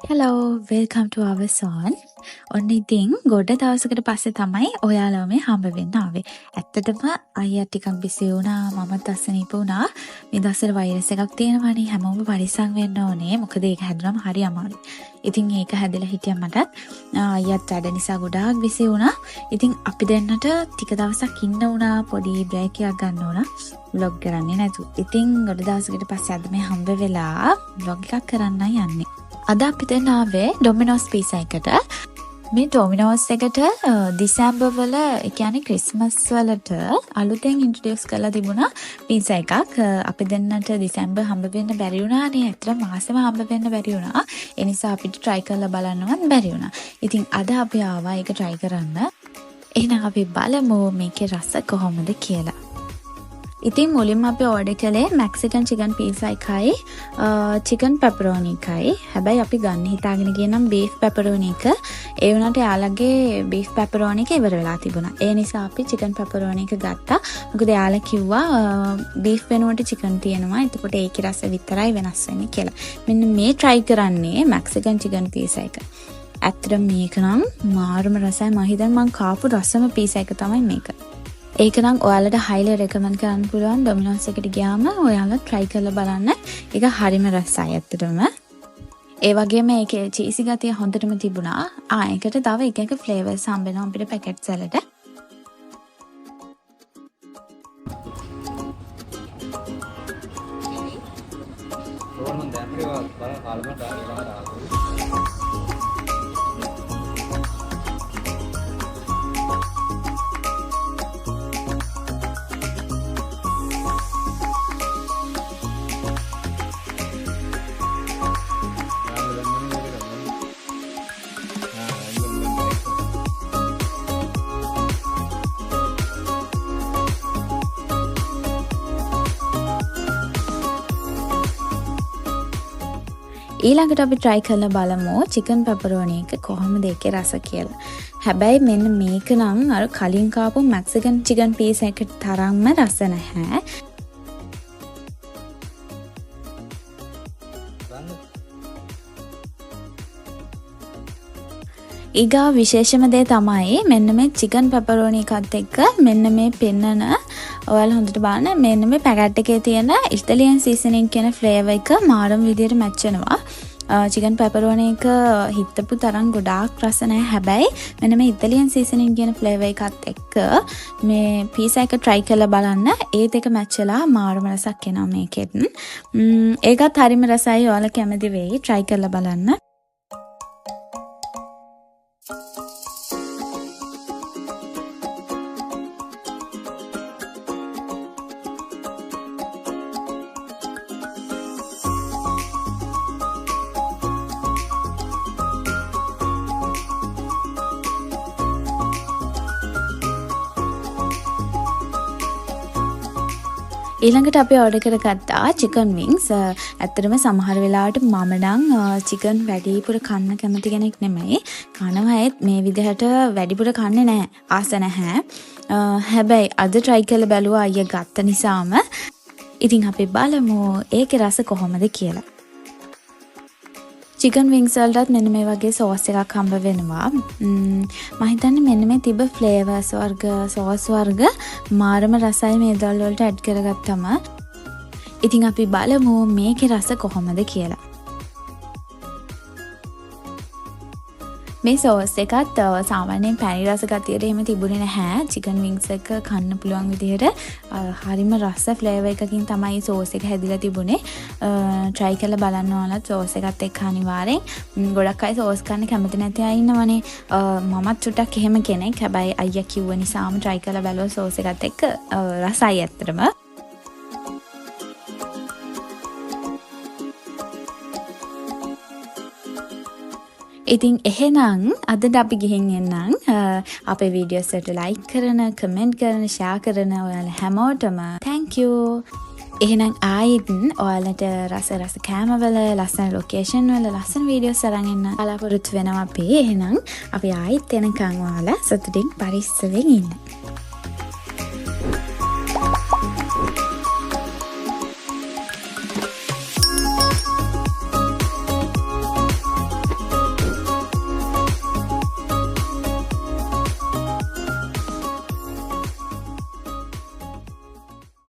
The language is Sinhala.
Hello, welcome to our song. ඔන්න ඉතින් ගොඩ දවසකට පස්සේ තමයි ඔයාලව මේ හම්බ වෙන්න ආවේ. ඇත්තටම අයියා ටිකක් බිසි වුණා, මමත් අසනීප වුණා. මේ දවස්වල වෛරස් එකක් තියෙනවානේ, හැමෝම පරිස්සම් වෙන්න ඕනේ. මොකද ඒක හැදුනම හරි අමාරුයි. ඉතින් ඒක හැදලා හිටියා මටත්. අයියාත් වැඩ නිසා ගොඩාක් බිසි වුණා. ඉතින් අපි දෙන්නට ටික දවසක් ඉන්න වුණා, පොඩි බ්‍රේක් එකක් ගන්න වුණා. vlog කරන්නේ නැතු. ඉතින් ගොඩ දවසකට පස්සේ අද මේ හම්බ වෙලා vlog එකක් කරන්නයි යන්නේ. අද අපි දැන් ආවේ ඩොමිනෝස් පීසා එකට. මේ ඩොමිනෝස් එකට දෙසැම්බර් වල ඒ කියන්නේ ක්‍රිස්මස් වලට අලුතෙන් ඉන්ට්‍රොඩියුස් කරලා තිබුණා පීසා එකක්. අපි දෙන්නට දෙසැම්බර් හම්බ වෙන්න බැරි වුණානේ. ඇත්තට මාසෙම හම්බ වෙන්න බැරි වුණා. ඒ නිසා අපිට try කරලා බලන්නවත් බැරි වුණා. ඉතින් අද අපි ආවා ඒක try කරන්න. එහෙනම් අපි බලමු මේකේ රස කොහොමද කියලා. ඉතින් මුලින්ම අපි ඕඩර් කළේ මෙක්සිකන් චිකන් පීසා එකයි චිකන් පෙපරෝනි එකයි. හැබැයි අපි ගන්න හිතාගෙන ගියේ නම් බීෆ් පෙපරෝනි එක. ඒ වුණාට යාළගේ බීෆ් පෙපරෝනි එක ඉවර වෙලා තිබුණා. ඒ නිසා අපි චිකන් පෙපරෝනි එක ගත්තා. මොකද යාළා කිව්වා බීෆ් වෙනුවට චිකන් තියෙනවා. එතකොට ඒකේ රස විතරයි වෙනස් වෙන්නේ කියලා. මෙන්න මේ try කරන්නේ මෙක්සිකන් චිකන් පීසා එක. ඇත්තටම මේක නම් මාරම රසයි. මම හිතන්නේ මම කාපු රසම පීසා එක තමයි මේක. ඒක නම් ඔයාලට highly recommend කරන්න පුළුවන්. ඩොමිනෝස් එකට ගියාම ඔයාලා try කරලා බලන්න. ඒක හරිම රසයි ඇත්තටම. ඒ වගේම ඒකේ චීසි ගතිය හොඳටම තිබුණා. ඒකට තව එක flavors හම්බෙනවා අපිට පැකට්ස් වලට. ඊළඟට අපි try කරලා බලමු චිකන් පෙපරෝනි එක කොහොමද ඒකේ රස කියලා. හැබැයි මෙන්න මේක නම් අර කලින් කාපු මෙක්සිකන් චිකන් පීසා එකට තරම්ම රස නැහැ. ඊගා විශේෂම දේ තමයි මෙන්න මේ චිකන් පෙපරෝනි එකත් එක්ක මෙන්න මේ පෙන්නන ඔයාලා හොඳට බලන්න මෙන්න මේ පැකට් එකේ තියෙන ඉතාලියන් සීසනින් කියන ෆ්ලේවර් එක මාරම විදියට මැච් වෙනවා. චිකන් පෙපරෝනි එක හිතපු තරම් ගොඩාක් රස නැහැ. හැබැයි මෙන්න මේ ඉතාලියන් සීසනින් කියන ෆ්ලේවර් එකත් එක්ක මේ පීසා එක try කරලා බලන්න. ඒ දෙක මැච් වෙලා මාරම රසක් එනවා මේකෙත්. ඒකත් හරිම රසයි. ඔයාලා කැමති වෙයි try කරලා බලන්න. ඊළඟට අපි ඕඩර් කරගත්තා චිකන් වින්ග්ස්. ඇත්තටම සමහර වෙලාවට මම නම් චිකන් වැඩිපුර කන්න කැමති කෙනෙක් නෙමෙයි. කනවා ඒත් මේ විදිහට වැඩිපුර කන්නේ නැහැ. ආස නැහැ. හැබැයි අද try කරලා බැලුවා අයියා ගත්ත නිසාම. ඉතින් අපි බලමු ඒකේ රස කොහොමද කියලා. චිකන් වින්ග්ස් වලටත් මෙන්න මේ වගේ සෝස් එකක් හම්බ වෙනවා. මම හිතන්නේ මෙන්න මේ තිබ්බ ෆ්ලේවර්ස් වර්ග සෝස් වර්ග මාරම රසයි මේ දල් වලට ඇඩ් කරගත්තම. ඉතින් අපි බලමු මේකේ රස කොහොමද කියලා. මේ සෝස් එකත් සාමාන්‍යයෙන් පැණි රස ගතියට එහෙම තිබුණේ නැහැ. චිකන් වින්ග්ස් එක කන්න පුළුවන් විදිහට හරිම රස ෆ්ලේවර් එකකින් තමයි සෝස් එක හැදිලා තිබුණේ. try කරලා බලන්න ඕනත් සෝස් එකත් එක්ක අනිවාර්යෙන්. ගොඩක් අය සෝස් කන්න කැමති නැති අය ඉන්නවනේ. මමත් චුට්ටක් එහෙම කෙනෙක්. හැබැයි අයියා කිව්ව නිසාම try කරලා බැලුවා සෝස් එකත් එක්ක රසයි ඇත්තටම. ඉතින් එහෙනම් අදට අපි ගිහින් එන්නම්. අපේ වීඩියෝස් වලට like කරන, comment කරන, share කරන ඔයාලා හැමෝටම thank you. එහෙනම් ආයෙත් ඔයාලට රස කැමවල ලස්සන ලොකේෂන් වල ලස්සන වීඩියෝස් අරන් එන්න බලාපොරොත්තු වෙනවා අපි. එහෙනම් අපි ආයෙත් එනකන් ඔයාලා සතුටින් පරිස්සමෙන් ඉන්න.